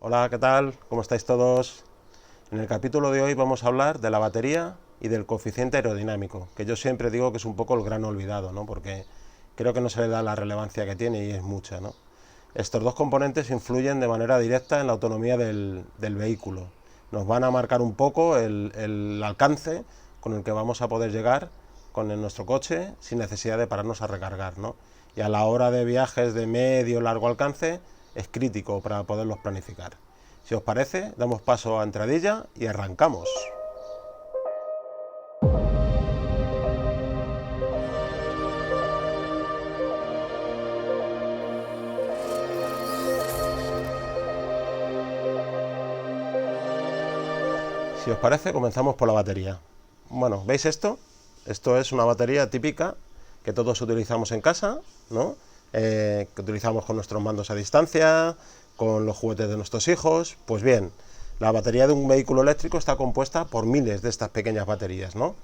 Hola, ¿qué tal? ¿Cómo estáis todos? En el capítulo de hoy vamos a hablar de la batería y del coeficiente aerodinámico, que yo siempre digo que es un poco el gran olvidado, ¿no? Porque creo que no se le da la relevancia que tiene y es mucha, ¿no? Estos dos componentes influyen de manera directa en la autonomía del vehículo. Nos van a marcar un poco el alcance con el que vamos a poder llegar con nuestro coche sin necesidad de pararnos a recargar, ¿no? Y a la hora de viajes de medio o largo alcance es crítico para poderlos planificar. Si os parece, damos paso a entradilla y arrancamos. Si os parece, comenzamos por la batería. Bueno, ¿veis esto? Esto es una batería típica que todos utilizamos en casa, ¿no? Que utilizamos con nuestros mandos a distancia, con los juguetes de nuestros hijos. Pues bien, la batería de un vehículo eléctrico está compuesta por miles de estas pequeñas baterías, ¿no?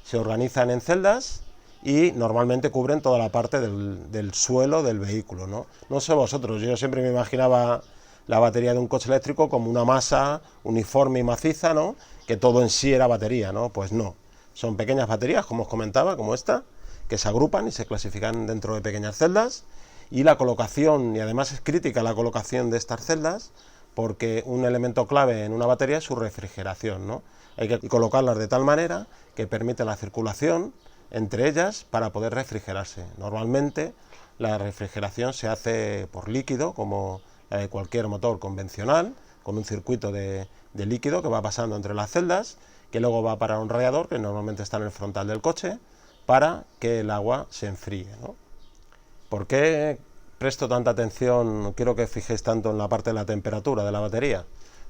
Se organizan en celdas y normalmente cubren toda la parte del suelo del vehículo, ¿no? No sé vosotros, yo siempre me imaginaba la batería de un coche eléctrico como una masa uniforme y maciza, ¿no? Que todo en sí era batería, ¿no? Pues no. Son pequeñas baterías, como os comentaba, como esta, que se agrupan y se clasifican dentro de pequeñas celdas. Y la colocación, y además es crítica la colocación de estas celdas, porque un elemento clave en una batería es su refrigeración, ¿no? Hay que colocarlas de tal manera que permite la circulación entre ellas para poder refrigerarse. Normalmente la refrigeración se hace por líquido, como la de cualquier motor convencional, con un circuito de líquido que va pasando entre las celdas, que luego va para un radiador, que normalmente está en el frontal del coche, para que el agua se enfríe, ¿no? ¿Por qué presto tanta atención, quiero que fijéis tanto en la parte de la temperatura de la batería?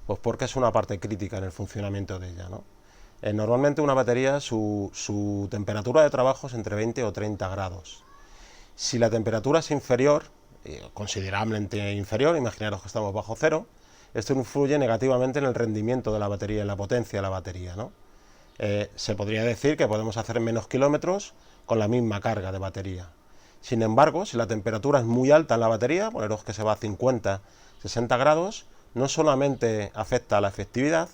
Pues porque es una parte crítica en el funcionamiento de ella, ¿no? Normalmente una batería, su temperatura de trabajo es entre 20 o 30 grados. Si la temperatura es inferior, considerablemente inferior, imaginaros que estamos bajo cero, esto influye negativamente en el rendimiento de la batería, en la potencia de la batería, ¿no? Se podría decir que podemos hacer menos kilómetros con la misma carga de batería. Sin embargo, si la temperatura es muy alta en la batería, poneros que se va a 50, 60 grados, no solamente afecta a la efectividad,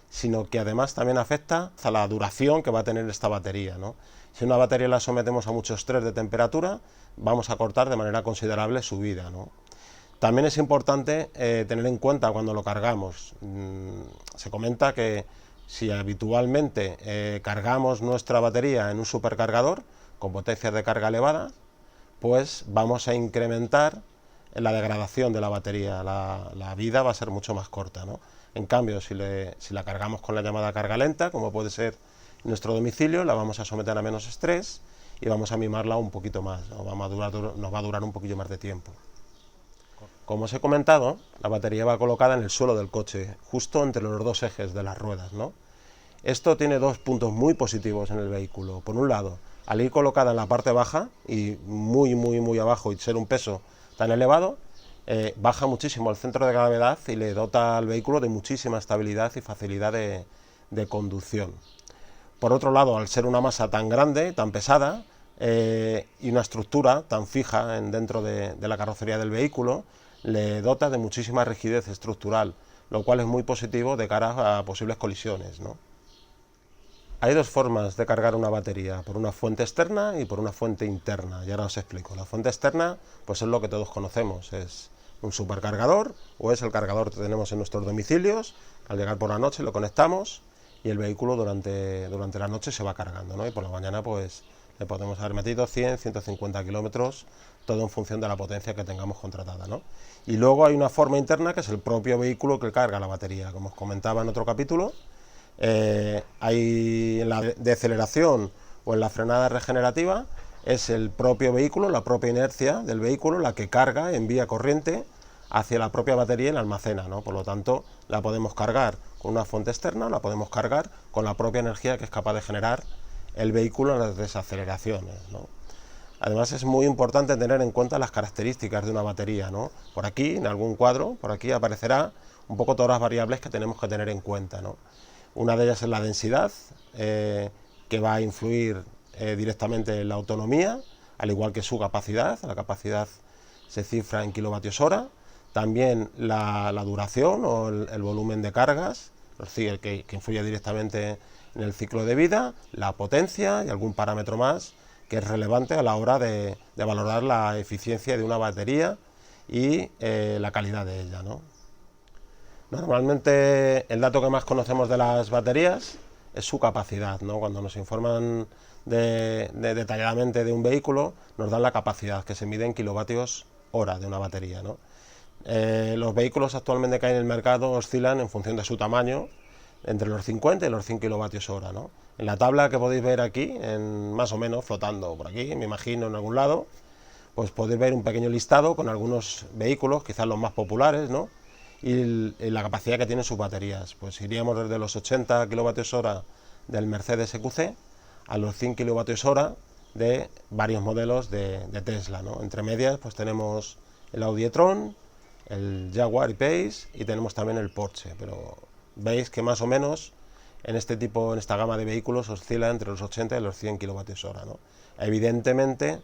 sino que además también afecta a la duración que va a tener esta batería, ¿no? Si una batería la sometemos a mucho estrés de temperatura, vamos a cortar de manera considerable su vida, ¿no? También es importante tener en cuenta cuando lo cargamos. Se comenta que si habitualmente cargamos nuestra batería en un supercargador con potencias de carga elevada, pues vamos a incrementar la degradación de la batería, la vida va a ser mucho más corta, ¿no? En cambio, si la cargamos con la llamada carga lenta, como puede ser en nuestro domicilio, la vamos a someter a menos estrés y vamos a mimarla un poquito más, ¿no? Nos va a durar un poquillo más de tiempo. Como os he comentado, la batería va colocada en el suelo del coche, justo entre los dos ejes de las ruedas, ¿no? Esto tiene dos puntos muy positivos en el vehículo. Por un lado, al ir colocada en la parte baja y muy abajo y ser un peso tan elevado, baja muchísimo el centro de gravedad y le dota al vehículo de muchísima estabilidad y facilidad de conducción. Por otro lado, al ser una masa tan grande, tan pesada, y una estructura tan fija dentro de la carrocería del vehículo, le dota de muchísima rigidez estructural, lo cual es muy positivo de cara a posibles colisiones, ¿no? Hay dos formas de cargar una batería, por una fuente externa y por una fuente interna, y ahora os explico. La fuente externa pues es lo que todos conocemos, es un supercargador o es el cargador que tenemos en nuestros domicilios. Al llegar por la noche lo conectamos y el vehículo durante la noche se va cargando, ¿no? Y por la mañana pues le podemos haber metido 100, 150 kilómetros, todo en función de la potencia que tengamos contratada, ¿no? Y luego hay una forma interna que es el propio vehículo que carga la batería, como os comentaba en otro capítulo. Hay en la deceleración o en la frenada regenerativa, es el propio vehículo, la propia inercia del vehículo la que carga, envía corriente hacia la propia batería y la almacena, ¿no? Por lo tanto, la podemos cargar con una fuente externa, la podemos cargar con la propia energía que es capaz de generar el vehículo en las desaceleraciones, ¿no? Además es muy importante tener en cuenta las características de una batería, ¿no? Por aquí, en algún cuadro, por aquí aparecerá un poco todas las variables que tenemos que tener en cuenta, ¿no? Una de ellas es la densidad, que va a influir directamente en la autonomía, al igual que su capacidad. La capacidad se cifra en kilovatios hora. también la duración o el volumen de cargas, es decir, que influye directamente en el ciclo de vida, la potencia y algún parámetro más que es relevante a la hora de valorar la eficiencia de una batería y la calidad de ella, ¿no? Normalmente el dato que más conocemos de las baterías es su capacidad, ¿no? Cuando nos informan detalladamente de un vehículo, nos dan la capacidad, que se mide en kilovatios hora de una batería, ¿no? Los vehículos actualmente que hay en el mercado oscilan en función de su tamaño entre los 50 y los 100 kilovatios hora, ¿no? En la tabla que podéis ver aquí, más o menos flotando por aquí, me imagino en algún lado, pues podéis ver un pequeño listado con algunos vehículos, quizás los más populares, ¿no? Y la capacidad que tienen sus baterías. Pues iríamos desde los 80 kilovatios hora del Mercedes EQC a los 100 kilovatios hora de varios modelos de Tesla, ¿no? Entre medias pues tenemos el Audi e-tron, el Jaguar I-Pace y tenemos también el Porsche, pero veis que más o menos en esta gama de vehículos oscila entre los 80 y los 100 kilovatios hora, ¿no? Evidentemente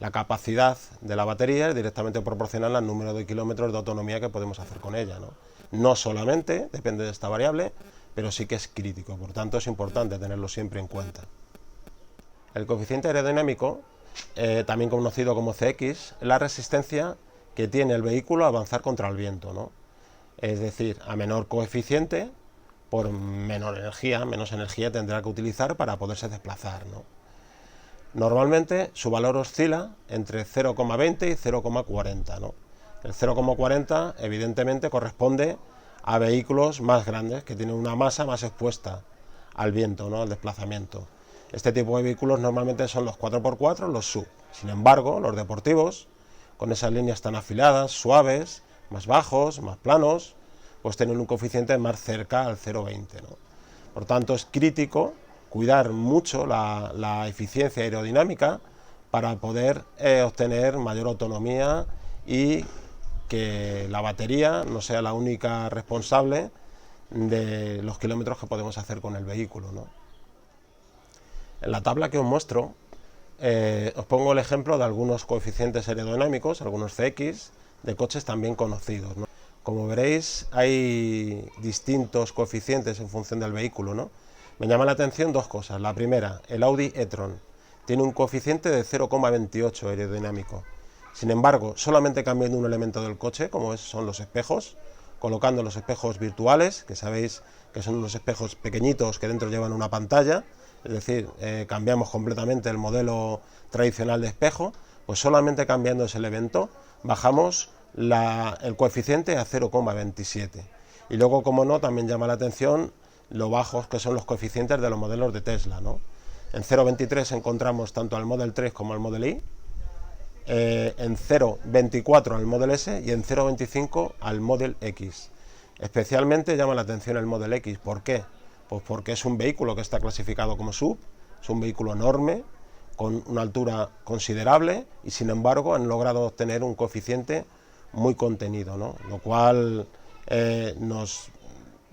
la capacidad de la batería es directamente proporcional al número de kilómetros de autonomía que podemos hacer con ella, ¿no? No solamente depende de esta variable, pero sí que es crítico, por tanto es importante tenerlo siempre en cuenta. El coeficiente aerodinámico, también conocido como CX, es la resistencia que tiene el vehículo a avanzar contra el viento, ¿no? Es decir, a menor coeficiente, por menos energía tendrá que utilizar para poderse desplazar, ¿no? Normalmente su valor oscila entre 0,20 y 0,40, ¿no? El 0,40 evidentemente corresponde a vehículos más grandes que tienen una masa más expuesta al viento, ¿no? Al desplazamiento. Este tipo de vehículos normalmente son los 4x4, los SUV. Sin embargo, los deportivos, con esas líneas tan afiladas, suaves, más bajos, más planos, pues tienen un coeficiente más cerca al 0,20, ¿no? Por tanto, es crítico cuidar mucho la eficiencia aerodinámica para poder obtener mayor autonomía y que la batería no sea la única responsable de los kilómetros que podemos hacer con el vehículo, ¿no? En la tabla que os muestro os pongo el ejemplo de algunos coeficientes aerodinámicos, algunos CX, de coches también conocidos, ¿no? Como veréis, hay distintos coeficientes en función del vehículo, ¿no? Me llama la atención dos cosas. La primera, el Audi e-tron tiene un coeficiente de 0,28 aerodinámico. Sin embargo, solamente cambiando un elemento del coche, como son los espejos, colocando los espejos virtuales, que sabéis que son unos espejos pequeñitos que dentro llevan una pantalla, es decir, cambiamos completamente el modelo tradicional de espejo, pues solamente cambiando ese elemento bajamos el coeficiente a 0,27. Y luego, como no, también llama la atención lo bajos que son los coeficientes de los modelos de Tesla, ¿no? En 0,23 encontramos tanto al Model 3 como al Model Y, en 0,24 al Model S y en 0,25 al Model X. Especialmente llama la atención el Model X. ¿Por qué? Pues porque es un vehículo que está clasificado como SUV, es un vehículo enorme, con una altura considerable y sin embargo han logrado obtener un coeficiente muy contenido, ¿no? Lo cual nos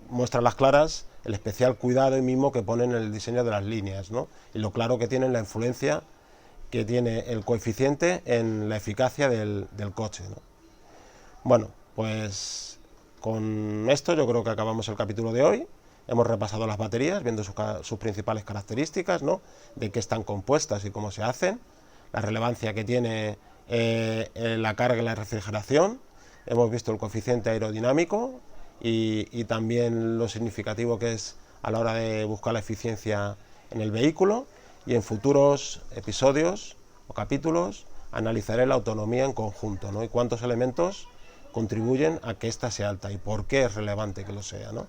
muestra a las claras el especial cuidado y mimo que ponen en el diseño de las líneas, ¿no? Y lo claro que tienen la influencia que tiene el coeficiente en la eficacia del coche, ¿no? Bueno, pues con esto yo creo que acabamos el capítulo de hoy. Hemos repasado las baterías, viendo sus principales características, ¿no? De qué están compuestas y cómo se hacen, la relevancia que tiene la carga y la refrigeración. Hemos visto el coeficiente aerodinámico y también lo significativo que es a la hora de buscar la eficiencia en el vehículo. Y en futuros episodios o capítulos analizaré la autonomía en conjunto, ¿no? Y cuántos elementos contribuyen a que ésta sea alta y por qué es relevante que lo sea, ¿no?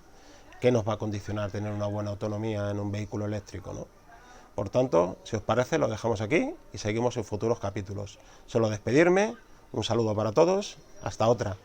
¿Qué nos va a condicionar tener una buena autonomía en un vehículo eléctrico, ¿no? Por tanto, si os parece, lo dejamos aquí y seguimos en futuros capítulos. Solo despedirme, un saludo para todos, hasta otra.